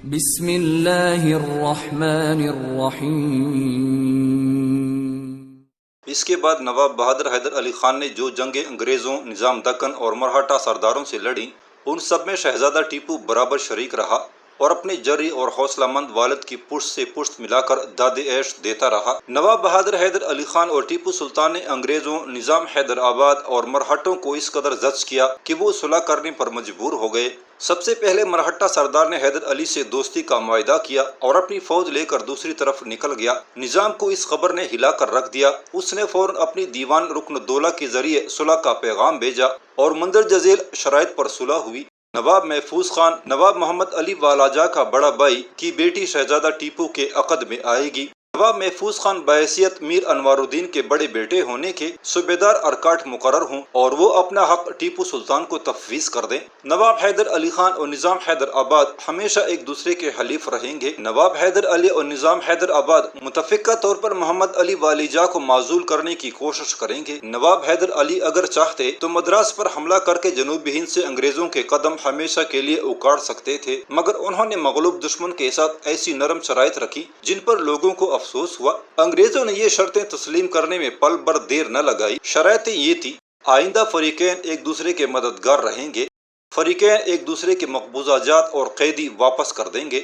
بسم اللہ الرحمن الرحیم۔ اس کے بعد نواب بہادر حیدر علی خان نے جو جنگیں انگریزوں، نظام دکن اور مرہٹہ سرداروں سے لڑیں، ان سب میں شہزادہ ٹیپو برابر شریک رہا اور اپنے جری اور حوصلہ مند والد کی پشت سے پشت ملا کر داد عیش دیتا رہا۔ نواب بہادر حیدر علی خان اور ٹیپو سلطان نے انگریزوں، نظام حیدر آباد اور مرہٹوں کو اس قدر زجر کیا کہ وہ صلح کرنے پر مجبور ہو گئے۔ سب سے پہلے مرہٹہ سردار نے حیدر علی سے دوستی کا معاہدہ کیا اور اپنی فوج لے کر دوسری طرف نکل گیا۔ نظام کو اس خبر نے ہلا کر رکھ دیا۔ اس نے فوراً اپنی دیوان رکن الدولہ کے ذریعے صلح کا پیغام بھیجا اور مندرجہ ذیل شرائط پر صلح ہوئی۔ نواب محفوظ خان، نواب محمد علی والاجا کا بڑا بھائی، کی بیٹی شہزادہ ٹیپو کے عقد میں آئے گی۔ نواب محفوظ خان بحیثیت میر انوار الدین کے بڑے بیٹے ہونے کے صوبیدار ارکاٹ مقرر ہوں اور وہ اپنا حق ٹیپو سلطان کو تفویض کر دیں۔ نواب حیدر علی خان اور نظام حیدر آباد ہمیشہ ایک دوسرے کے حلیف رہیں گے۔ نواب حیدر علی اور نظام حیدر آباد متفقہ طور پر محمد علی والیجا کو معزول کرنے کی کوشش کریں گے۔ نواب حیدر علی اگر چاہتے تو مدراس پر حملہ کر کے جنوبی ہند سے انگریزوں کے قدم ہمیشہ کے لیے اکاڑ سکتے تھے، مگر انہوں نے مغلوب دشمن کے ساتھ ایسی نرم شرائط رکھی جن پر لوگوں کو افسوس ہوا۔ انگریزوں نے یہ شرطیں تسلیم کرنے میں پل بھر دیر نہ لگائی۔ شرائطیں یہ تھی: آئندہ فریقین ایک دوسرے کے مددگار رہیں گے، فریقین ایک دوسرے کے مقبوضہ جات اور قیدی واپس کر دیں گے،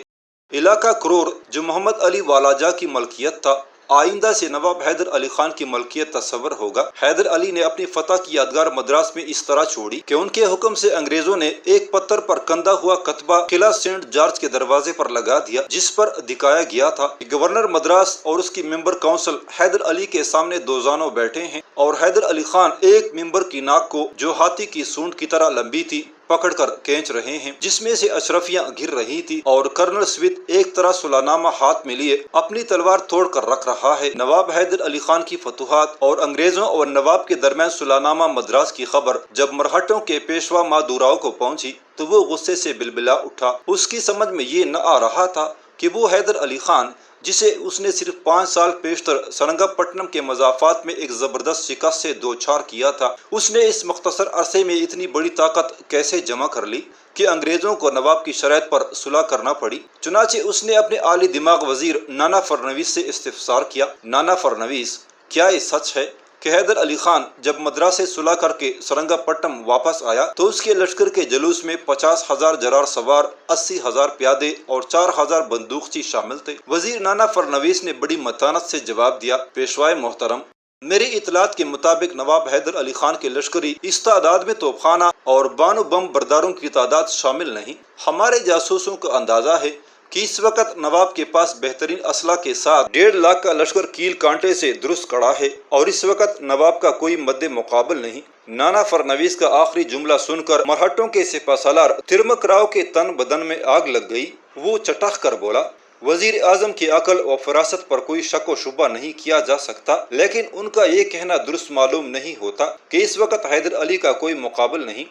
علاقہ کرور جو محمد علی والاجا کی ملکیت تھا آئندہ سے نواب حیدر علی خان کی ملکیت تصور ہوگا۔ حیدر علی نے اپنی فتح کی یادگار مدراس میں اس طرح چھوڑی کہ ان کے حکم سے انگریزوں نے ایک پتھر پر کندہ ہوا کتبہ قلعہ سینٹ جارج کے دروازے پر لگا دیا، جس پر دکھایا گیا تھا کہ گورنر مدراس اور اس کی ممبر کونسل حیدر علی کے سامنے دو زانوں بیٹھے ہیں اور حیدر علی خان ایک ممبر کی ناک کو جو ہاتھی کی سونڈ کی طرح لمبی تھی پکڑ کر کھینچ رہے ہیں، جس میں سے اشرفیاں گر رہی تھی، اور کرنل سمتھ ایک طرح صلح نامہ ہاتھ میں لیے اپنی تلوار توڑ کر رکھ رہا ہے۔ نواب حیدر علی خان کی فتوحات اور انگریزوں اور نواب کے درمیان صلح نامہ مدراس کی خبر جب مرہٹوں کے پیشوا مادوراؤ کو پہنچی تو وہ غصے سے بلبلا اٹھا۔ اس کی سمجھ میں یہ نہ آ رہا تھا کہ وہ حیدر علی خان، جسے اس نے صرف 5 سال پیشتر سرنگا پٹنم کے مضافات میں ایک زبردست شکست سے دوچار کیا تھا، اس نے اس مختصر عرصے میں اتنی بڑی طاقت کیسے جمع کر لی کہ انگریزوں کو نواب کی شرائط پر صلح کرنا پڑی۔ چنانچہ اس نے اپنے عالی دماغ وزیر نانا فرنویس سے استفسار کیا: نانا فرنویس، کیا یہ سچ ہے کہ حیدر علی خان جب مدراس سے صلح کر کے سرنگا پٹم واپس آیا تو اس کے لشکر کے جلوس میں 50,000 جرار سوار، 80,000 پیادے اور 4,000 بندوقچی شامل تھے؟ وزیر نانا فرنویس نے بڑی متانت سے جواب دیا: پیشوائے محترم، میری اطلاعات کے مطابق نواب حیدر علی خان کے لشکری اس تعداد میں توپ خانہ اور بانو بم برداروں کی تعداد شامل نہیں۔ ہمارے جاسوسوں کا اندازہ ہے کہ اس وقت نواب کے پاس بہترین اسلحہ کے ساتھ 1.5 لاکھ کا لشکر کیل کانٹے سے درست کھڑا ہے اور اس وقت نواب کا کوئی مد مقابل نہیں۔ نانا فرنویس کا آخری جملہ سن کر مرہٹوں کے سپہ سالار ترمک راؤ کے تن بدن میں آگ لگ گئی۔ وہ چٹخ کر بولا: وزیر اعظم کی عقل و فراست پر کوئی شک و شبہ نہیں کیا جا سکتا، لیکن ان کا یہ کہنا درست معلوم نہیں ہوتا کہ اس وقت حیدر علی کا کوئی مقابل نہیں۔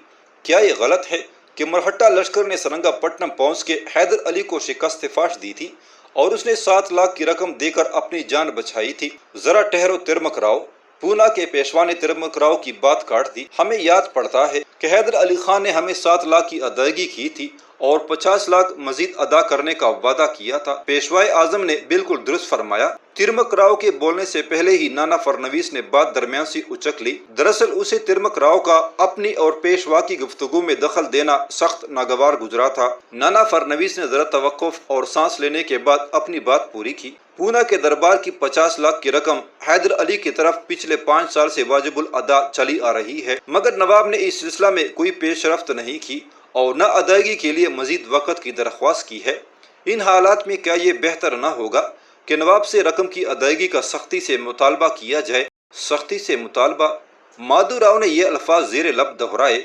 کیا یہ غلط ہے کہ مرہٹہ لشکر نے سرنگا پٹنم پہنچ کے حیدر علی کو شکست فاش دی تھی اور اس نے 7 لاکھ کی رقم دے کر اپنی جان بچائی تھی؟ ذرا ٹھہرو ترمک راؤ، پونا کے پیشوا نے ترمک راؤ کی بات کاٹ دی۔ ہمیں یاد پڑتا ہے کہ حیدر علی خان نے ہمیں 7 لاکھ کی ادائیگی کی تھی اور 50 لاکھ مزید ادا کرنے کا وعدہ کیا تھا۔ پیشوائے اعظم نے بالکل درست فرمایا۔ ترمک راؤ کے بولنے سے پہلے ہی نانا فرنویس نے بات درمیان سے اچک لی۔ دراصل اسے ترمک راؤ کا اپنی اور پیشوا کی گفتگو میں دخل دینا سخت ناگوار گزرا تھا۔ نانا فرنویس نے ذرا توقف اور سانس لینے کے بعد اپنی بات پوری کی۔ پونا کے دربار کی 50 لاکھ کی رقم حیدر علی کی طرف پچھلے 5 سال سے واجب الادا چلی آ رہی ہے، مگر نواب نے اس سلسلہ میں کوئی پیش رفت نہیں کی اور نہ ادائیگی کے لیے مزید وقت کی درخواست کی ہے۔ ان حالات میں کیا یہ بہتر نہ ہوگا کہ نواب سے رقم کی ادائیگی کا سختی سے مطالبہ کیا جائے؟ سختی سے مطالبہ؟ مادوراؤ نے یہ الفاظ زیر لب دہرائے۔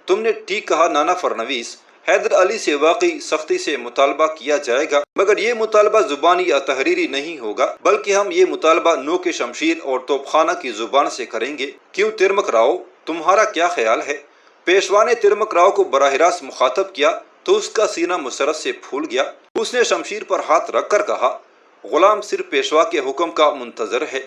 تم نے ٹھیک کہا نانا فرنویس، حیدر علی سے واقعی سختی سے مطالبہ کیا جائے گا، مگر یہ مطالبہ زبانی یا تحریری نہیں ہوگا، بلکہ ہم یہ مطالبہ نوک شمشیر اور توپ خانہ کی زبان سے کریں گے۔ کیوں ترمک راؤ، تمہارا کیا خیال ہے؟ پیشوا نے ترمک راؤ کو براہ راست مخاطب کیا تو اس کا سینہ مسرت سے پھول گیا۔ اس نے شمشیر پر ہاتھ رکھ کر کہا: غلام صرف پیشوا کے حکم کا منتظر ہے،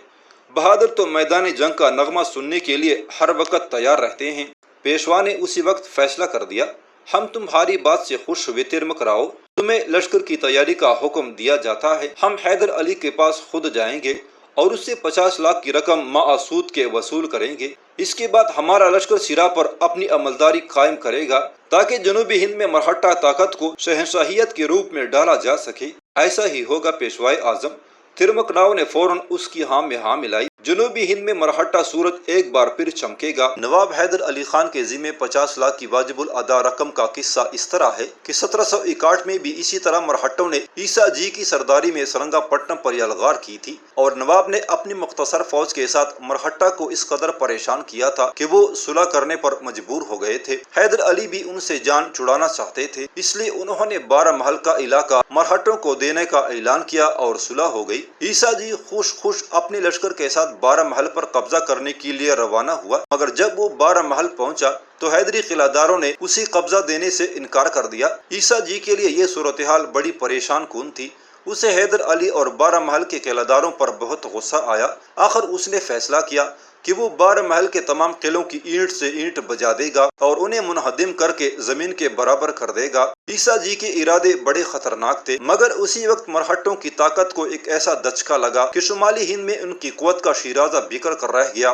بہادر تو میدان جنگ کا نغمہ سننے کے لیے ہر وقت تیار رہتے ہیں۔ پیشوا نے اسی وقت فیصلہ کر دیا: ہم تمہاری بات سے خوش ہوئے ترمک راؤ، تمہیں لشکر کی تیاری کا حکم دیا جاتا ہے، ہم حیدر علی کے پاس خود جائیں گے اور اس سے 50 لاکھ کی رقم معسود کے وصول کریں گے۔ اس کے بعد ہمارا لشکر سرا پر اپنی عملداری قائم کرے گا تاکہ جنوبی ہند میں مرہٹہ طاقت کو شہنشاہیت کے روپ میں ڈالا جا سکے۔ ایسا ہی ہوگا پیشوائے اعظم۔ ترمک راؤ نے فوراً اس کی ہاں میں ہاں ملائی۔ جنوبی ہند میں مرہٹہ سورج ایک بار پھر چمکے گا۔ نواب حیدر علی خان کے ذمے 50 لاکھ کی واجب الادا رقم کا قصہ اس طرح ہے کہ 1761 میں بھی اسی طرح مرہٹوں نے عیسیٰ جی کی سرداری میں سرنگا پٹنم پر یلغار کی تھی، اور نواب نے اپنی مختصر فوج کے ساتھ مرہٹہ کو اس قدر پریشان کیا تھا کہ وہ صلح کرنے پر مجبور ہو گئے تھے۔ حیدر علی بھی ان سے جان چھڑانا چاہتے تھے، اس لیے انہوں نے 12 محل کا علاقہ مرہٹوں کو دینے کا اعلان کیا اور صلح ہو گئی۔ عیسیٰ جی خوش اپنے لشکر کے ساتھ 12 محل پر قبضہ کرنے کے لیے روانہ ہوا، مگر جب وہ 12 محل پہنچا تو حیدری قلعہ داروں نے اسے قبضہ دینے سے انکار کر دیا۔ عیسیٰ جی کے لیے یہ صورتحال بڑی پریشان کن تھی۔ اسے حیدر علی اور 12 محل کے قلعہ داروں پر بہت غصہ آیا۔ آخر اس نے فیصلہ کیا کہ وہ 12 محل کے تمام قلعوں کی اینٹ سے اینٹ بجا دے گا اور انہیں منہدم کر کے زمین کے برابر کر دے گا۔ عیسیٰ جی کے ارادے بڑے خطرناک تھے، مگر اسی وقت مرہٹوں کی طاقت کو ایک ایسا دھچکا لگا کہ شمالی ہند میں ان کی قوت کا شیرازہ بکھر کر رہ گیا۔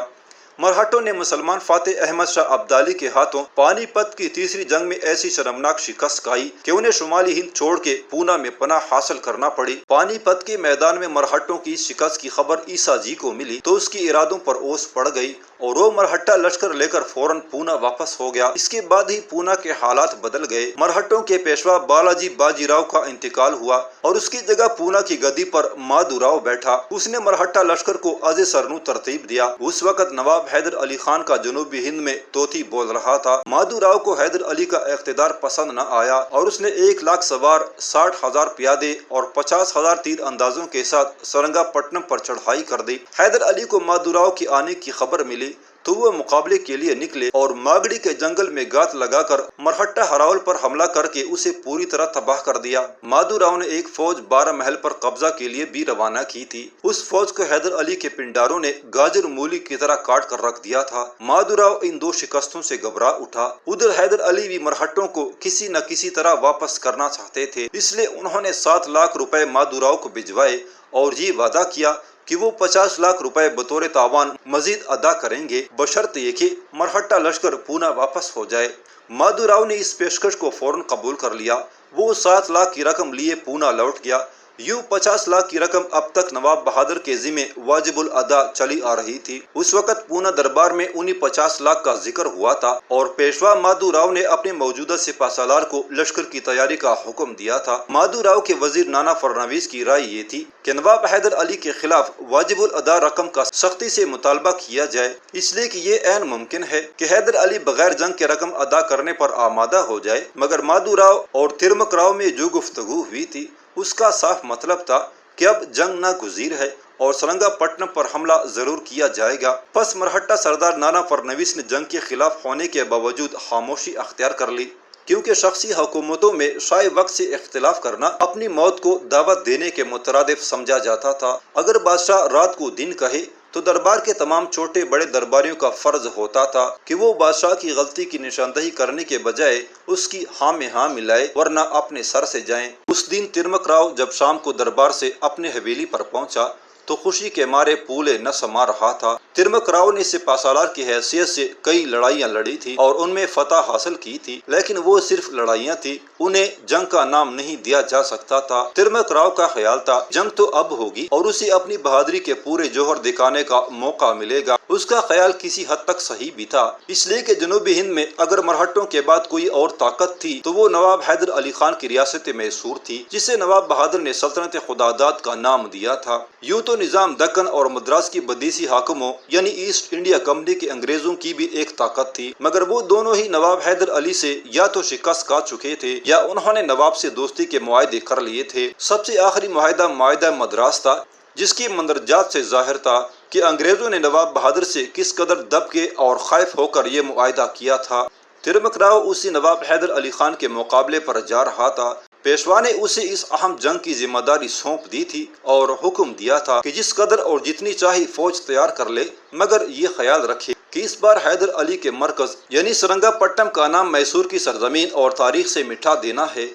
مرہٹوں نے مسلمان فاتح احمد شاہ ابدالی کے ہاتھوں پانی پت کی تیسری جنگ میں ایسی شرمناک شکست کھائی کہ انہیں شمالی ہند چھوڑ کے پونا میں پناہ حاصل کرنا پڑی۔ پانی پت کے میدان میں مرہٹوں کی شکست کی خبر عیسیٰ جی کو ملی تو اس کے ارادوں پر اوس پڑ گئی اور وہ مرہٹہ لشکر لے کر فوراً پونا واپس ہو گیا۔ اس کے بعد ہی پونا کے حالات بدل گئے۔ مرہٹوں کے پیشوا بالاجی باجی راؤ کا انتقال ہوا اور اس کی جگہ پونا کی گدی پر مادھو راؤ بیٹھا۔ اس نے مرہٹہ لشکر کو از سرنو ترتیب دیا۔ اس وقت نواب حیدر علی خان کا جنوبی ہند میں توتی بول رہا تھا۔ مادھو راؤ کو حیدر علی کا اقتدار پسند نہ آیا اور اس نے 1 لاکھ سوار، 60,000 پیادے اور 50,000 تیر اندازوں کے ساتھ سرنگا پٹنم پر چڑھائی کر دی۔ حیدر علی کو مادھو راؤ کے آنے کی خبر ملی تو وہ مقابلے کے لیے نکلے اور ماگڑی کے جنگل میں گات لگا کر مرہٹہ ہراول پر حملہ کر کے اسے پوری طرح تباہ کر دیا۔ مادھو راؤ نے ایک فوج 12 محل پر قبضہ کے لیے بھی روانہ کی تھی۔ اس فوج کو حیدر علی کے پنڈاروں نے گاجر مولی کی طرح کاٹ کر رکھ دیا تھا۔ مادھو راؤ ان 2 شکستوں سے گھبرا اٹھا۔ ادھر حیدر علی بھی مرہٹوں کو کسی نہ کسی طرح واپس کرنا چاہتے تھے، اس لیے انہوں نے 7 لاکھ روپے مادھو راؤ کو بھجوائے اور یہ وعدہ کیا کہ وہ 50 لاکھ روپے بطور تاوان مزید ادا کریں گے، بشرط یہ کہ مرہٹہ لشکر پونا واپس ہو جائے۔ مادھو راؤ نے اس پیشکش کو فوراً قبول کر لیا۔ وہ 7 لاکھ کی رقم لیے پونا لوٹ گیا۔ یوں 50 لاکھ کی رقم اب تک نواب بہادر کے ذمے واجب الادا چلی آ رہی تھی۔ اس وقت پونا دربار میں انہی 50 لاکھ کا ذکر ہوا تھا اور پیشوا مادھو راؤ نے اپنے موجودہ سپہ سالار کو لشکر کی تیاری کا حکم دیا تھا۔ مادھو راؤ کے وزیر نانا فرنویس کی رائے یہ تھی کہ نواب حیدر علی کے خلاف واجب الادا رقم کا سختی سے مطالبہ کیا جائے، اس لیے کہ یہ عین ممکن ہے کہ حیدر علی بغیر جنگ کے رقم ادا کرنے پر آمادہ ہو جائے۔ مگر مادھو راؤ اور ترمک راؤ میں جو گفتگو ہوئی تھی اس کا صاف مطلب تھا کہ اب جنگ ناگزیر ہے اور سرنگا پٹنم پر حملہ ضرور کیا جائے گا۔ پس مرہٹہ سردار نانا فرنویس نے جنگ کے خلاف ہونے کے باوجود خاموشی اختیار کر لی، کیونکہ شخصی حکومتوں میں شائع وقت سے اختلاف کرنا اپنی موت کو دعوت دینے کے مترادف سمجھا جاتا تھا۔ اگر بادشاہ رات کو دن کہے تو دربار کے تمام چھوٹے بڑے درباریوں کا فرض ہوتا تھا کہ وہ بادشاہ کی غلطی کی نشاندہی کرنے کے بجائے اس کی ہاں میں ہاں ملائے، ورنہ اپنے سر سے جائیں۔ اس دن ترمک راؤ جب شام کو دربار سے اپنے حویلی پر پہنچا تو خوشی کے مارے پھولے نہ سما رہا تھا۔ ترمک راؤ نے سپہ سالار کی حیثیت سے کئی لڑائیاں لڑی تھی اور ان میں فتح حاصل کی تھی، لیکن وہ صرف لڑائیاں تھی، انہیں جنگ کا نام نہیں دیا جا سکتا تھا۔ ترمک راؤ کا خیال تھا جنگ تو اب ہوگی اور اسے اپنی بہادری کے پورے جوہر دکھانے کا موقع ملے گا۔ اس کا خیال کسی حد تک صحیح بھی تھا، اس لیے کہ جنوبی ہند میں اگر مرہٹوں کے بعد کوئی اور طاقت تھی تو وہ نواب حیدر علی خان کی ریاست میسور تھی، جسے نواب بہادر نے سلطنت خداداد کا نام دیا تھا۔ یوں تو نظام دکن اور مدراس کی بدیسی حاکموں یعنی ایسٹ انڈیا کمپنی کے انگریزوں کی بھی ایک طاقت تھی، مگر وہ دونوں ہی نواب حیدر علی سے یا تو شکست کھا چکے تھے یا انہوں نے نواب سے دوستی کے معاہدے کر لیے تھے۔ سب سے آخری معاہدہ مدراس تھا، جس کی مندرجات سے ظاہر تھا کہ انگریزوں نے نواب بہادر سے کس قدر دب کے اور خائف ہو کر یہ معاہدہ کیا تھا۔ ترمک راؤ اسی نواب حیدر علی خان کے مقابلے پر جا رہا تھا۔ پیشوا نے اسے اس اہم جنگ کی ذمہ داری سونپ دی تھی اور حکم دیا تھا کہ جس قدر اور جتنی چاہی فوج تیار کر لے، مگر یہ خیال رکھے کہ اس بار حیدر علی کے مرکز یعنی سرنگا پٹم کا نام میسور کی سرزمین اور تاریخ سے مٹا دینا ہے۔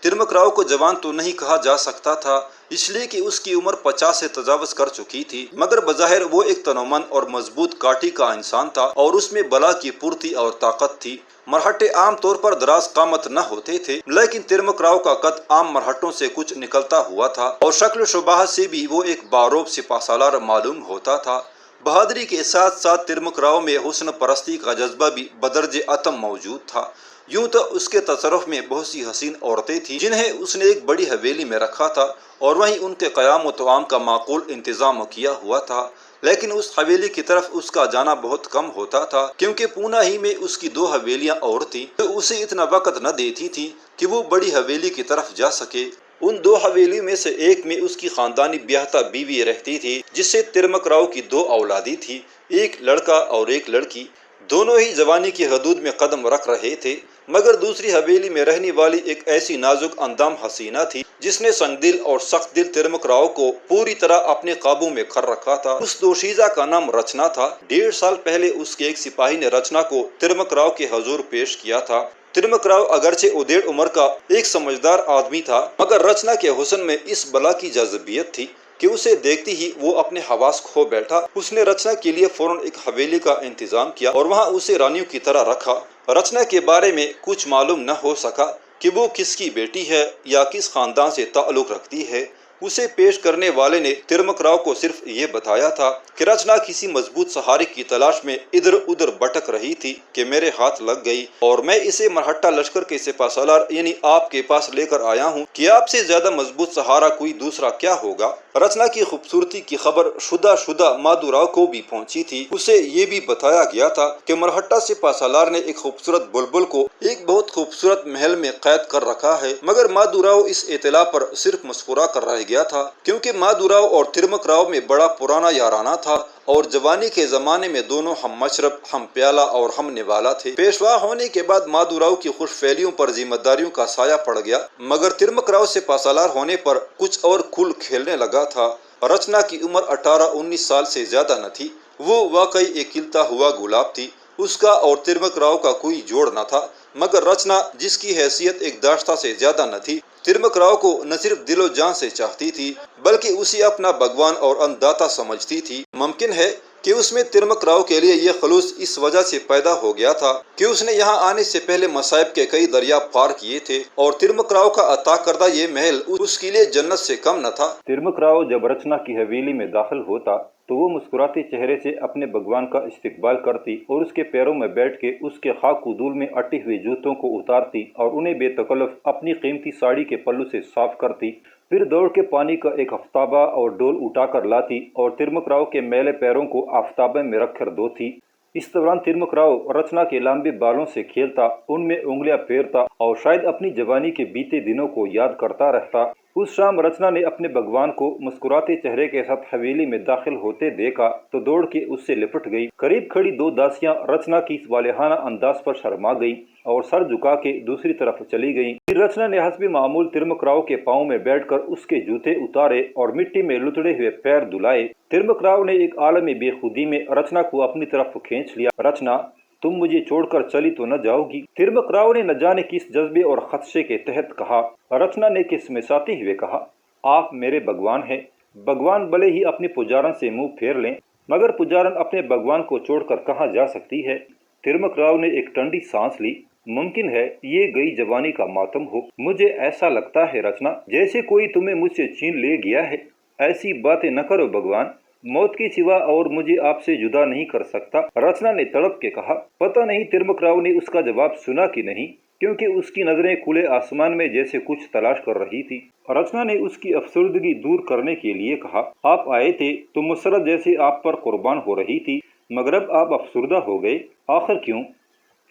ترمک راؤ کو جوان تو نہیں کہا جا سکتا تھا، اس لیے کہ اس کی عمر 50 سے تجاوز کر چکی تھی، مگر بظاہر وہ ایک تنومند اور مضبوط کاٹی کا انسان تھا اور اس میں بلا کی پھرتی اور طاقت تھی۔ مرہٹے عام طور پر دراز قامت نہ ہوتے تھے، لیکن ترمک راؤ کا قد عام مرہٹوں سے کچھ نکلتا ہوا تھا اور شکل و شباہت سے بھی وہ ایک باروب سپہ سالار معلوم ہوتا تھا۔ بہادری کے ساتھ ساتھ ترمک راؤ میں حسن پرستی کا جذبہ بھی بدرجہ عتم موجود تھا۔ یوں تو اس کے تصرف میں بہت سی حسین عورتیں تھیں جنہیں اس نے ایک بڑی حویلی میں رکھا تھا اور وہیں ان کے قیام و طعام کا معقول انتظام کیا ہوا تھا، لیکن اس حویلی کی طرف اس کا جانا بہت کم ہوتا تھا، کیونکہ پونا ہی میں اس کی 2 حویلیاں اور تھیں جو اسے اتنا وقت نہ دیتی تھیں کہ وہ بڑی حویلی کی طرف جا سکے۔ ان 2 حویلیوں میں سے ایک میں اس کی خاندانی بیاہتا بیوی رہتی تھی، جس سے ترمک راؤ کی 2 اولادیں تھیں، ایک لڑکا اور ایک لڑکی۔ دونوں ہی جوانی کی حدود میں قدم رکھ رہے تھے، مگر دوسری حویلی میں رہنے والی ایک ایسی نازک اندام حسینہ تھی جس نے سنگ دل اور سخت دل ترمک راؤ کو پوری طرح اپنے قابو میں کر رکھا تھا۔ اس دوشیزہ کا نام رچنا تھا۔ 1.5 سال پہلے اس کے ایک سپاہی نے رچنا کو ترمک راؤ کے حضور پیش کیا تھا۔ ترمک راؤ اگرچہ ادھیڑ عمر کا ایک سمجھدار آدمی تھا، مگر رچنا کے حسن میں اس بلا کی جاذبیت تھی کہ اسے دیکھتی ہی وہ اپنے حواس کھو بیٹھا۔ اس نے رچنا کے لیے فوراً ایک حویلی کا انتظام کیا اور وہاں اسے رانیوں کی طرح رکھا۔ رچنا کے بارے میں کچھ معلوم نہ ہو سکا کہ وہ کس کی بیٹی ہے یا کس خاندان سے تعلق رکھتی ہے۔ اسے پیش کرنے والے نے ترمک راؤ کو صرف یہ بتایا تھا کہ رچنا کسی مضبوط سہارے کی تلاش میں ادھر ادھر بھٹک رہی تھی کہ میرے ہاتھ لگ گئی اور میں اسے مرہٹہ لشکر کے سپہ سالار یعنی آپ کے پاس لے کر آیا ہوں کہ آپ سے زیادہ مضبوط سہارا کوئی دوسرا کیا ہوگا۔ رچنا کی خوبصورتی کی خبر شدہ مادو راؤ کو بھی پہنچی تھی۔ اسے یہ بھی بتایا گیا تھا کہ مرہٹہ سپہ سالار نے ایک خوبصورت بلبل کو ایک بہت خوبصورت محل میں قید کر رکھا ہے، مگر مادو راؤ اس اطلاع پر صرف مسکرا کر رہ گیا تھا، کیونکہ مادو راؤ اور ترمک راؤ میں بڑا پرانا یارانہ تھا اور جوانی کے زمانے میں دونوں ہم مشرب، ہم پیالہ اور ہم نوالا تھے۔ پیشوا ہونے کے بعد مادو راؤ کی خوش فعلیوں پر ذمہ داریوں کا سایہ پڑ گیا، مگر ترمک راؤ سپہ سالار ہونے پر کچھ اور کھل کھیلنے لگا تھا۔ رچنا کی عمر 18-19 سال سے زیادہ نہ تھی، وہ واقعی ایک کھلتا ہوا گلاب تھی۔ اس کا اور ترمک راؤ کا کوئی جوڑ نہ تھا، مگر رچنا جس کی حیثیت ایک داشتہ سے زیادہ نہ تھی، ترمک راؤ کو نہ صرف دل و جان سے چاہتی تھی بلکہ اسے اپنا بھگوان اور انداتا سمجھتی تھی۔ ممکن ہے کہ اس میں ترمک راؤ کے لیے یہ خلوص اس وجہ سے پیدا ہو گیا تھا کہ اس نے یہاں آنے سے پہلے مصائب کے کئی دریا پار کیے تھے اور ترمک راؤ کا عطا کردہ یہ محل اس کے لیے جنت سے کم نہ تھا۔ ترمک راؤ جب رچنا کی حویلی میں داخل ہوتا تو وہ مسکراتے چہرے سے اپنے بھگوان کا استقبال کرتی اور اس کے پیروں میں بیٹھ کے اس کے خاک و دھول میں اٹے ہوئے جوتوں کو اتارتی اور انہیں بے تکلف اپنی قیمتی ساڑی کے پلو سے صاف کرتی، پھر دوڑ کے پانی کا ایک آفتابہ اور ڈول اٹھا کر لاتی اور ترمک راؤ کے میلے پیروں کو آفتابے میں رکھ کر دھوتی۔ اس دوران ترمک راؤ رچنا کے لمبے بالوں سے کھیلتا، ان میں انگلیاں پھیرتا اور شاید اپنی جوانی کے بیتے دنوں کو یاد کرتا رہتا۔ اس شام رچنا نے اپنے بھگوان کو مسکراتے چہرے کے ساتھ حویلی میں داخل ہوتے دیکھا تو دوڑ کے اس سے لپٹ گئی۔ قریب کھڑی 2 داسیاں رچنا کی اس والہانہ انداز پر شرما گئیں اور سر جھکا کے دوسری طرف چلی گئیں۔ پھر رچنا نے حسب معمول ترمک راؤ کے پاؤں میں بیٹھ کر اس کے جوتے اتارے اور مٹی میں لتڑے ہوئے پیر دھلائے۔ ترمک راؤ نے ایک عالم بے خودی میں رچنا کو اپنی طرف کھینچ لیا۔ رچنا، تم مجھے چھوڑ کر چلی تو نہ جاؤ گی؟ ترمک راؤ نے نہ جانے کس جذبے اور خدشے کے تحت کہا۔ رچنا نے کسمساتے ہوئے کہا، آپ میرے بھگوان ہیں، بھگوان بھلے ہی اپنے پجارن سے منہ پھیر لیں، مگر پجارن اپنے بھگوان کو چھوڑ کر کہاں جا سکتی ہے؟ ترمک راؤ نے ایک ٹھنڈی سانس لی۔ ممکن ہے یہ گئی جوانی کا ماتم ہو، مجھے ایسا لگتا ہے رچنا جیسے کوئی تمہیں مجھ سے چھین لے گیا ہے۔ ایسی باتیں نہ کرو بھگوان، موت کے سوا اور مجھے آپ سے جدا نہیں کر سکتا، رچنا نے تڑپ کے کہا۔ پتہ نہیں ترمک راؤ نے اس کا جواب سنا کہ نہیں، کیونکہ اس کی نظریں کھلے آسمان میں جیسے کچھ تلاش کر رہی تھی۔ رچنا نے اس کی افسردگی دور کرنے کے لیے کہا، آپ آئے تھے تو مسرت جیسے آپ پر قربان ہو رہی تھی، مگر اب آپ افسردہ ہو گئے، آخر کیوں؟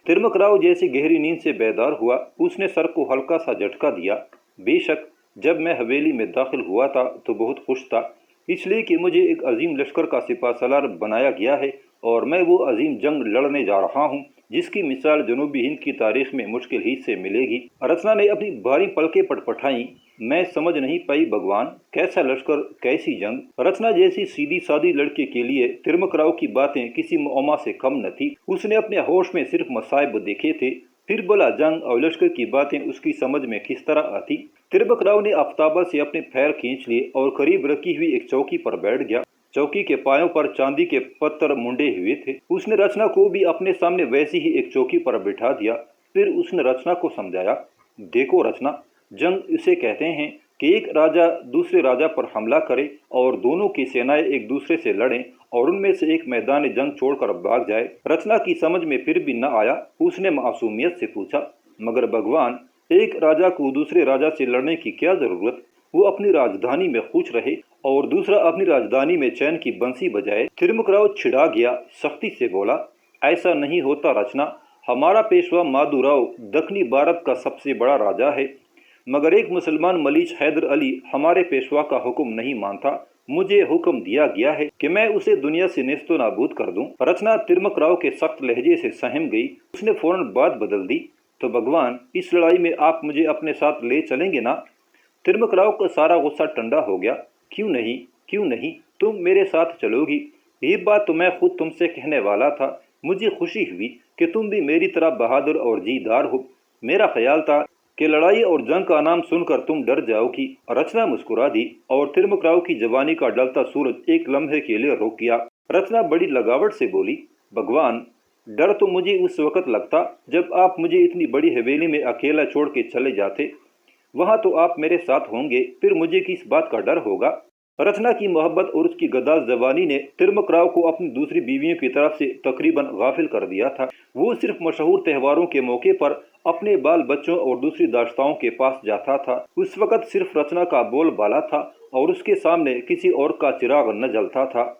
ترمک راؤ جیسے گہری نیند سے بیدار ہوا، اس نے سر کو ہلکا سا جھٹکا دیا۔ بے شک جب میں حویلی میں داخل ہوا تھا تو بہت خوش تھا، اس لیے کہ مجھے ایک عظیم لشکر کا سپہ سالار بنایا گیا ہے اور میں وہ عظیم جنگ لڑنے جا رہا ہوں جس کی مثال جنوبی ہند کی تاریخ میں مشکل ہی سے ملے گی۔ رچنا نے اپنی بھاری پلکیں پٹپٹائیں۔ میں سمجھ نہیں پائی بھگوان، کیسا لشکر، کیسی جنگ۔ رچنا جیسی سیدھی سادی لڑکے کے لیے ترمک راؤ کی باتیں کسی معمہ سے کم نہ تھی۔ اس نے اپنے ہوش میں صرف مصائب دیکھے تھے، پھر بولا جنگ اور لشکر کی باتیں اس کی سمجھ میں کس طرح آتی۔ ترمک راؤ نے آفتابہ سے اپنے پیر کھینچ لیے اور قریب رکھی ہوئی ایک چوکی پر بیٹھ گیا۔ چوکی کے پایوں پر چاندی کے پتھر منڈے ہوئے تھے۔ اس نے رچنا کو بھی اپنے سامنے ویسی ہی ایک چوکی پر بٹھا دیا۔ پھر اس نے رچنا کو سمجھایا، دیکھو رچنا، جنگ اسے کہتے ہیں کہ ایک راجہ دوسرے راجہ پر حملہ کرے اور دونوں کی سینائیں ایک دوسرے سے لڑیں اور ان میں سے ایک میدان جنگ چھوڑ کر بھاگ جائے۔ رچنا کی سمجھ میں پھر بھی نہ آیا۔ اس نے معصومیت سے پوچھا، مگر بھگوان، ایک راجہ کو دوسرے راجہ سے لڑنے کی کیا ضرورت؟ وہ اپنی راجدھانی میں خوش رہے اور دوسرا اپنی راجدھانی میں چین کی بنسی بجائے۔ ترمک راؤ چھڑا گیا، سختی سے بولا، ایسا نہیں ہوتا رچنا، ہمارا پیشوا مادو راؤ دکنی بھارت کا سب سے بڑا راجہ ہے، مگر ایک مسلمان ملیچ حیدر علی ہمارے پیشوا کا حکم نہیں مانتا۔ مجھے حکم دیا گیا ہے کہ میں اسے دنیا سے نیست و نابود کر دوں۔ رچنا ترمک راؤ کے سخت لہجے سے سہم گئی۔ اس نے فوراً بات بدل دی، تو بھگوان، اس لڑائی میں آپ مجھے اپنے ساتھ لے چلیں گے نا؟ ترمک راؤ کا سارا غصہ ٹھنڈا ہو گیا۔ کیوں نہیں، تم میرے ساتھ چلو گی؟ یہ بات تو میں خود تم سے کہنے والا تھا۔ مجھے خوشی ہوئی کہ تم بھی میری طرح بہادر اور جیدار ہو۔ میرا خیال تھا کہ لڑائی اور جنگ کا نام سن کر تم ڈر جاؤ گی۔ رچنا مسکرا دی اور ترمک راؤ کی جوانی کا ڈلتا سورج ایک لمحے کے لیے رک گیا۔ رچنا بڑی لگاوٹ سے بولی، بھگوان، ڈر تو مجھے اس وقت لگتا جب آپ مجھے اتنی بڑی حویلی میں اکیلا چھوڑ کے چلے جاتے۔ وہاں تو آپ میرے ساتھ ہوں گے، پھر مجھے کس بات کا ڈر ہوگا؟ رچنا کی محبت اور اس کی گداز جوانی نے ترمک راؤ کو اپنی دوسری بیویوں کی طرف سے تقریباً غافل کر دیا تھا۔ وہ صرف مشہور تہواروں کے موقع پر اپنے بال بچوں اور دوسری داشتاؤں کے پاس جاتا تھا۔ اس وقت صرف رچنا کا بول بالا تھا اور اس کے سامنے کسی اور کا چراغ نہ جلتا تھا۔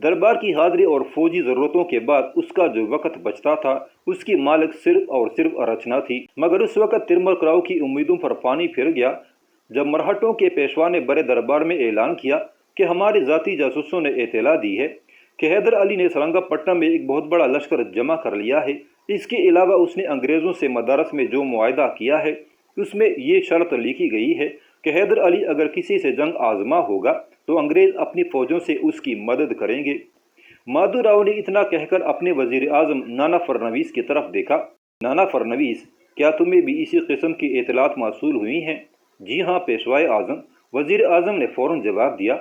دربار کی حاضری اور فوجی ضرورتوں کے بعد اس کا جو وقت بچتا تھا اس کی مالک صرف اور صرف رچنا تھی۔ مگر اس وقت ترمک راؤ کی امیدوں پر پانی پھر گیا جب مرہٹوں کے پیشوا نے بڑے دربار میں اعلان کیا کہ ہمارے ذاتی جاسوسوں نے اطلاع دی ہے کہ حیدر علی نے سرنگا پٹم میں ایک بہت بڑا لشکر جمع کر لیا ہے۔ اس کے علاوہ اس نے انگریزوں سے مدارس میں جو معاہدہ کیا ہے اس میں یہ شرط لکھی گئی ہے کہ حیدر علی اگر کسی سے جنگ آزما ہوگا تو انگریز اپنی فوجوں سے اس کی مدد کریں گے۔ مادو راؤ نے اتنا کہہ کر اپنے وزیر اعظم نانا فرنویس کی طرف دیکھا۔ نانا فرنویس، کیا تمہیں بھی اسی قسم کی اطلاعات موصول ہوئی ہیں؟ جی ہاں پیشوائے اعظم، وزیر اعظم نے فوراً جواب دیا۔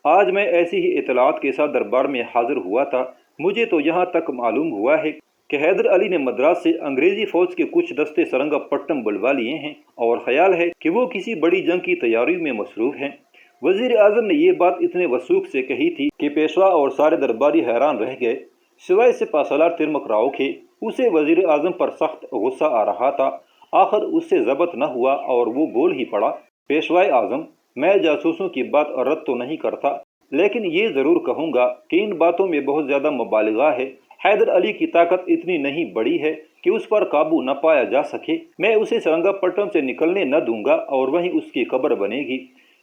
آج میں ایسی ہی اطلاعات کے ساتھ دربار میں حاضر ہوا تھا۔ مجھے تو یہاں تک معلوم ہوا ہے کہ حیدر علی نے مدراس سے انگریزی فوج کے کچھ دستے سرنگا پٹم بلوا لیے ہیں اور خیال ہے کہ وہ کسی بڑی جنگ کی تیاری میں مصروف ہیں۔ وزیر اعظم نے یہ بات اتنے وثوق سے کہی تھی کہ پیشوا اور سارے درباری حیران رہ گئے، سوائے سپہ سالار ترمک راؤ کے۔ اسے وزیر اعظم پر سخت غصہ آ رہا تھا۔ آخر اس سے ضبط نہ ہوا اور وہ بول ہی پڑا، پیشوائے اعظم، میں جاسوسوں کی بات رد تو نہیں کرتا، لیکن یہ ضرور کہوں گا کہ ان باتوں میں بہت زیادہ مبالغہ ہے۔ حیدر علی کی طاقت اتنی نہیں بڑی ہے کہ اس پر قابو نہ پایا جا سکے۔ میں اسے سرنگا پٹم سے نکلنے نہ دوں گا اور وہیں اس کی قبر بنے گی۔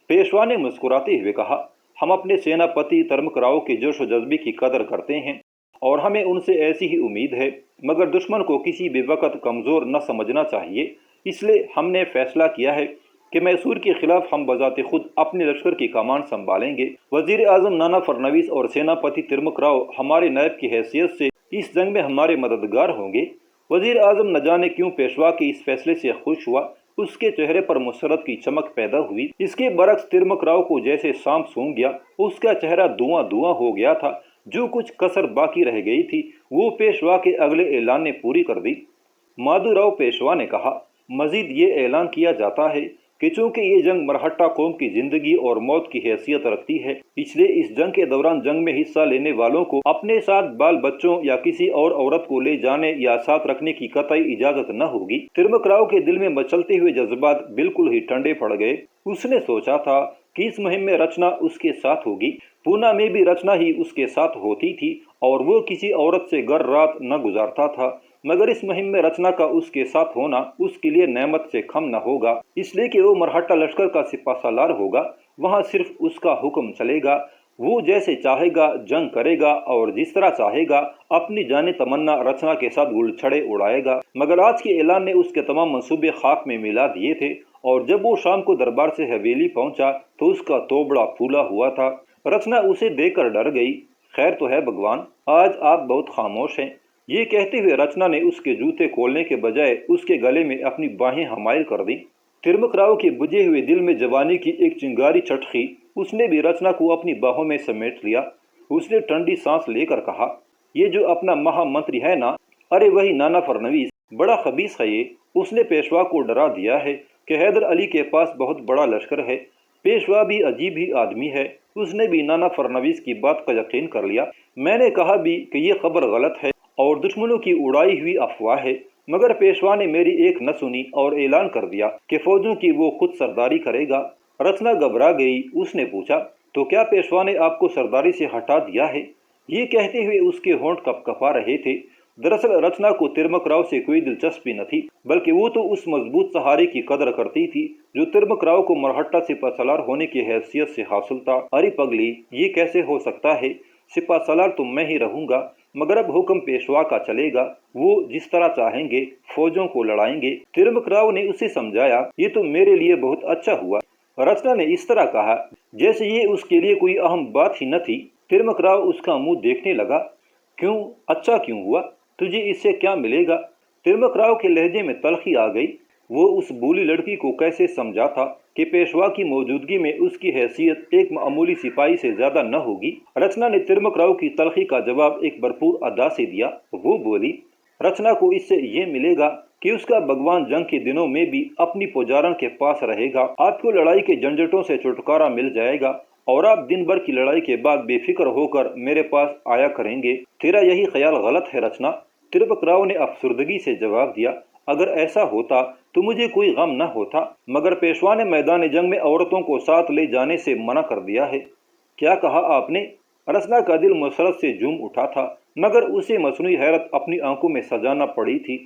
پیشوا نے مسکراتے ہوئے کہا، ہم اپنے سینا پتی ترمک راؤ کے جوش و جذبے کی قدر کرتے ہیں اور ہمیں ان سے ایسی ہی امید ہے، مگر دشمن کو کسی بھی وقت کمزور نہ سمجھنا چاہیے۔ اس لیے ہم نے فیصلہ کیا ہے کہ میسور کے خلاف ہم بذات خود اپنے لشکر کی کمان سنبھالیں گے۔ وزیر اعظم نانا فرنویس اور سینا پتی ترمک راؤ ہمارے نائب کی حیثیت سے اس جنگ میں ہمارے مددگار ہوں گے۔ وزیر اعظم نہ جانے کیوں پیشوا کے اس فیصلے سے خوش ہوا۔ اس کے چہرے پر مسرت کی چمک پیدا ہوئی۔ اس کے برعکس ترمک راؤ کو جیسے سانپ سونگھ گیا۔ اس کا چہرہ دھواں دھواں ہو گیا تھا۔ جو کچھ کسر باقی رہ گئی تھی وہ پیشوا کے اگلے اعلان نے پوری کر دی۔ مادو راؤ پیشوا نے کہا، مزید یہ اعلان کیا جاتا ہے کہ چونکہ یہ جنگ مرہٹہ قوم کی زندگی اور موت کی حیثیت رکھتی ہے، اس لیے اس جنگ کے دوران جنگ میں حصہ لینے والوں کو اپنے ساتھ بال بچوں یا کسی اور عورت کو لے جانے یا ساتھ رکھنے کی قطعی اجازت نہ ہوگی۔ ترمک راؤ کے دل میں مچلتے ہوئے جذبات بالکل ہی ٹھنڈے پڑ گئے۔ اس نے سوچا تھا کہ اس مہم میں رچنا اس کے ساتھ ہوگی۔ پونا میں بھی رچنا ہی اس کے ساتھ ہوتی تھی اور وہ کسی عورت سے گر رات نہ گزارتا تھا، مگر اس مہم میں رچنا کا اس کے ساتھ ہونا اس کے لیے نعمت سے کم نہ ہوگا، اس لیے کہ وہ مرہٹہ لشکر کا سپہ سالار ہوگا۔ وہاں صرف اس کا حکم چلے گا۔ وہ جیسے چاہے گا جنگ کرے گا اور جس طرح چاہے گا اپنی جان تمنا رچنا کے ساتھ گل چھڑے اڑائے گا، مگر آج کے اعلان نے اس کے تمام منصوبے خاک میں ملا دیے تھے، اور جب وہ شام کو دربار سے حویلی پہنچا تو اس کا توبڑا پھولا ہوا تھا۔ رچنا اسے دیکھ کر ڈر گئی۔ خیر تو ہے بھگوان، آج آپ بہت خاموش ہیں۔ یہ کہتے ہوئے رچنا نے اس کے جوتے کھولنے کے بجائے اس کے گلے میں اپنی باہیں حمائل کر دیں۔ ترمک راؤ کے بجھے ہوئے دل میں جوانی کی ایک چنگاری چٹخی، اس نے بھی رچنا کو اپنی باہوں میں سمیٹ لیا۔ اس نے ٹھنڈی سانس لے کر کہا، یہ جو اپنا مہا منتری ہے نا، ارے وہی نانا فرنویس، بڑا خبیث ہے یہ۔ اس نے پیشوا کو ڈرا دیا ہے کہ حیدر علی کے پاس بہت بڑا لشکر ہے۔ پیشوا بھی عجیب ہی آدمی ہے، اس نے بھی نانا فرنویس کی بات کا یقین کر لیا۔ میں نے کہا بھی کہ یہ خبر غلط ہے اور دشمنوں کی اڑائی ہوئی افواہ ہے، مگر پیشوا نے میری ایک نہ سنی اور اعلان کر دیا کہ فوجوں کی وہ خود سرداری کرے گا۔ رچنا گھبرا گئی۔ اس نے پوچھا، تو کیا پیشوا نے آپ کو سرداری سے ہٹا دیا ہے؟ یہ کہتے ہوئے اس کے ہونٹ کپ کپا رہے تھے۔ دراصل رچنا کو ترمک راؤ سے کوئی دلچسپی نہ تھی، بلکہ وہ تو اس مضبوط سہارے کی قدر کرتی تھی جو ترمک راؤ کو مرہٹہ سپہ سالار ہونے کی حیثیت سے حاصل تھا۔ ارے پگلی، یہ کیسے ہو سکتا ہے؟ سپہ سالار تو میں ہی رہوں گا، مگر اب حکم پیشوا کا چلے گا، وہ جس طرح چاہیں گے فوجوں کو لڑائیں گے۔ ترمک راؤ نے اسے سمجھایا، یہ تو میرے لیے بہت اچھا ہوا۔ رچنا نے اس طرح کہا جیسے یہ اس کے لیے کوئی اہم بات ہی نہ تھی۔ ترمک راؤ اس کا منہ دیکھنے لگا۔ کیوں اچھا کیوں ہوا؟ تجھے اس سے کیا ملے گا؟ ترمک راؤ کے لہجے میں تلخی آ گئی۔ وہ اس بولی لڑکی کو کیسے سمجھا تھا کہ پیشوا کی موجودگی میں اس کی حیثیت ایک معمولی سپاہی سے زیادہ نہ ہوگی۔ رچنا نے ترمک راؤ کی تلخی کا جواب ایک بھرپور ادا سے دیا۔ وہ بولی، رچنا کو اس سے یہ ملے گا کہ اس کا بھگوان جنگ کے دنوں میں بھی اپنی پجارن کے پاس رہے گا، آپ کو لڑائی کے جھنجھٹوں سے چھٹکارا مل جائے گا، اور آپ دن بھر کی لڑائی کے بعد بے فکر ہو کر میرے پاس آیا کریں گے۔ تیرا یہی خیال غلط ہے رچنا، ترمک راؤ نے افسردگی سے جواب دیا۔ اگر ایسا ہوتا تو مجھے کوئی غم نہ ہوتا، مگر پیشوا نے میدان جنگ میں عورتوں کو ساتھ لے جانے سے منع کر دیا ہے۔ کیا کہا آپ نے؟ رچنا کا دل مسرت سے جھوم اٹھا تھا، مگر اسے مصنوعی حیرت اپنی آنکھوں میں سجانا پڑی تھی۔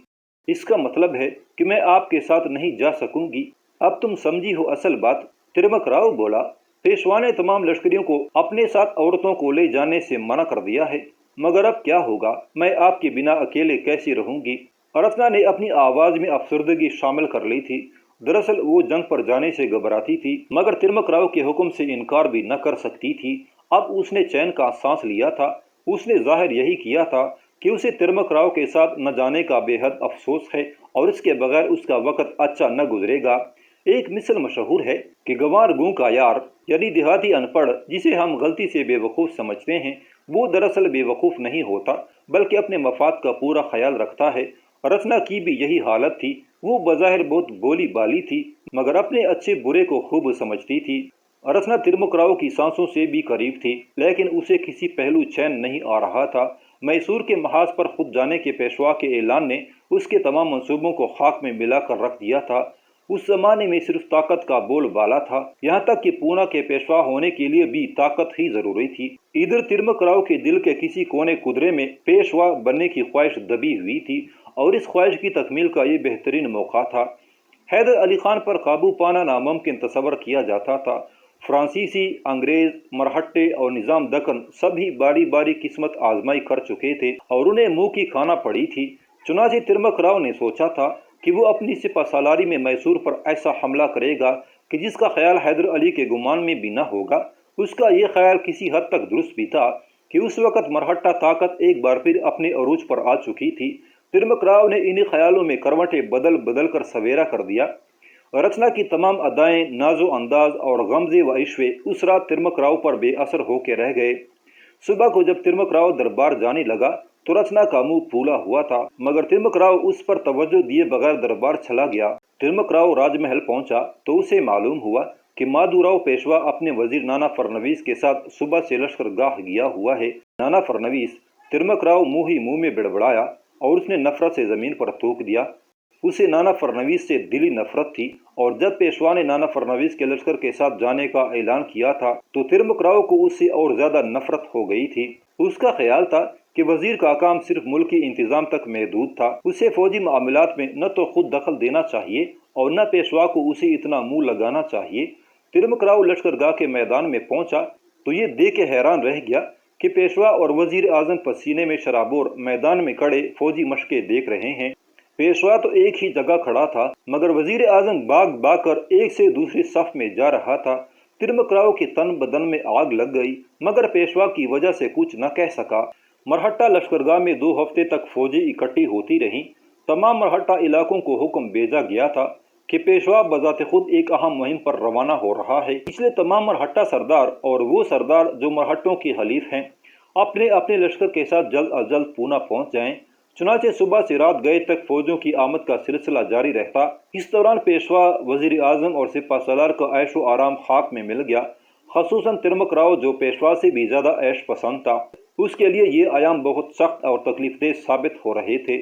اس کا مطلب ہے کہ میں آپ کے ساتھ نہیں جا سکوں گی۔ اب تم سمجھی ہو اصل بات، ترمک راؤ بولا۔ پیشوا نے تمام لشکریوں کو اپنے ساتھ عورتوں کو لے جانے سے منع کر دیا ہے، مگر اب کیا ہوگا؟ میں آپ کے بنا اکیلے کیسی رہوں گی؟ رچنا نے اپنی آواز میں افسردگی شامل کر لی تھی۔ دراصل وہ جنگ پر جانے سے گھبراتی تھی، مگر ترمک راؤ کے حکم سے انکار بھی نہ کر سکتی تھی۔ اب اس نے چین کا سانس لیا تھا۔ اس نے ظاہر یہی کیا تھا کہ اسے ترمک راؤ کے ساتھ نہ جانے کا بے حد افسوس ہے اور اس کے بغیر اس کا وقت اچھا نہ گزرے گا۔ ایک مثل مشہور ہے کہ گوار گوں کا یار، یعنی دیہاتی ان پڑھ جسے ہم غلطی سے بے وقوف سمجھتے ہیں، وہ دراصل بے وقوف نہیں ہوتا بلکہ اپنے مفاد کا پورا خیال رکھتا ہے۔ رچنا کی بھی یہی حالت تھی۔ وہ بظاہر بہت بولی بالی تھی، مگر اپنے اچھے برے کو خوب سمجھتی تھی۔ رچنا ترمک راؤ کی سانسوں سے بھی قریب تھی، لیکن اسے کسی پہلو چین نہیں آ رہا تھا۔ میسور کے محاذ پر خود جانے کے پیشوا کے اعلان نے اس کے تمام منصوبوں کو خاک میں ملا کر رکھ دیا تھا۔ اس زمانے میں صرف طاقت کا بول بالا تھا، یہاں تک کہ پونا کے پیشوا ہونے کے لیے بھی طاقت ہی ضروری تھی۔ ادھر ترمک راؤ کے دل کے کسی کونے قدرے میں پیشوا بننے کی خواہش دبی ہوئی تھی، اور اس خواہش کی تکمیل کا یہ بہترین موقع تھا۔ حیدر علی خان پر قابو پانا ناممکن تصور کیا جاتا تھا۔ فرانسیسی، انگریز، مرہٹے اور نظام دکن سبھی باری باری قسمت آزمائی کر چکے تھے اور انہیں منہ کی کھانا پڑی تھی۔ چنانچہ ترمک راؤ نے سوچا تھا کہ وہ اپنی سپہ سالاری میں میسور پر ایسا حملہ کرے گا کہ جس کا خیال حیدر علی کے گمان میں بھی نہ ہوگا۔ اس کا یہ خیال کسی حد تک درست بھی تھا کہ اس وقت مرہٹہ طاقت ایک بار پھر اپنے عروج پر آ چکی تھی۔ ترمک راؤ نے انہی خیالوں میں کروٹیں بدل بدل کر سویرا کر دیا۔ رچنا کی تمام ادائیں، ناز و انداز اور غمزے و عشوے اس رات ترمک راؤ پر بے اثر ہو کے رہ گئے۔ صبح کو جب ترمک راؤ دربار جانے لگا تو رچنا کا منہ پھولا ہوا تھا، مگر ترمک راؤ اس پر توجہ دیے بغیر دربار چلا گیا۔ ترمک راؤ راج محل پہنچا تو اسے معلوم ہوا کہ مادھو راؤ پیشوا اپنے وزیر نانا فرنویس کے ساتھ صبح سے لشکر گاہ گیا ہوا ہے۔ نانا فرنویس، ترمک راؤ منہ ہی منہ میں بڑبڑایا اور اس نے نفرت سے زمین پر تھوک دیا۔ اسے نانا فرنویس سے دلی نفرت تھی، اور جب پیشوا نے نانا فرنویس کے لشکر کے ساتھ جانے کا اعلان کیا تھا تو ترمک راؤ کو اس سے اور زیادہ نفرت ہو گئی تھی۔ اس کا خیال تھا کہ وزیر کا کام صرف ملکی انتظام تک محدود تھا، اسے فوجی معاملات میں نہ تو خود دخل دینا چاہیے اور نہ پیشوا کو اسے اتنا منہ لگانا چاہیے۔ ترمک راؤ لشکر گاہ کے میدان میں پہنچا تو یہ دیکھ کے حیران رہ گیا کہ پیشوا اور وزیر اعظم پسینے میں شرابور میدان میں کھڑے فوجی مشقیں دیکھ رہے ہیں۔ پیشوا تو ایک ہی جگہ کھڑا تھا، مگر وزیر اعظم باغ باغ کر ایک سے دوسری صف میں جا رہا تھا۔ ترمک راؤ کی تن بدن میں آگ لگ گئی، مگر پیشوا کی وجہ سے کچھ نہ کہہ سکا۔ مرہٹہ لشکرگاہ میں 2 ہفتے تک فوجیں اکٹھی ہوتی رہیں۔ تمام مرہٹہ علاقوں کو حکم بھیجا گیا تھا کہ پیشوا بذات خود ایک اہم مہم پر روانہ ہو رہا ہے، اس لیے تمام مرہٹہ سردار اور وہ سردار جو مرہٹوں کے حلیف ہیں اپنے اپنے لشکر کے ساتھ جلد از جلد پونا پہنچ جائیں۔ چنانچہ صبح سے رات گئے تک فوجوں کی آمد کا سلسلہ جاری رہتا۔ اس دوران پیشوا، وزیر اعظم اور سپہ سالار کا عیش و آرام خاک میں مل گیا، خصوصاً ترمک راؤ جو پیشوا سے بھی زیادہ عیش پسند تھا۔ اس کے لیے یہ ایام بہت سخت اور تکلیف دہ ثابت ہو رہے تھے۔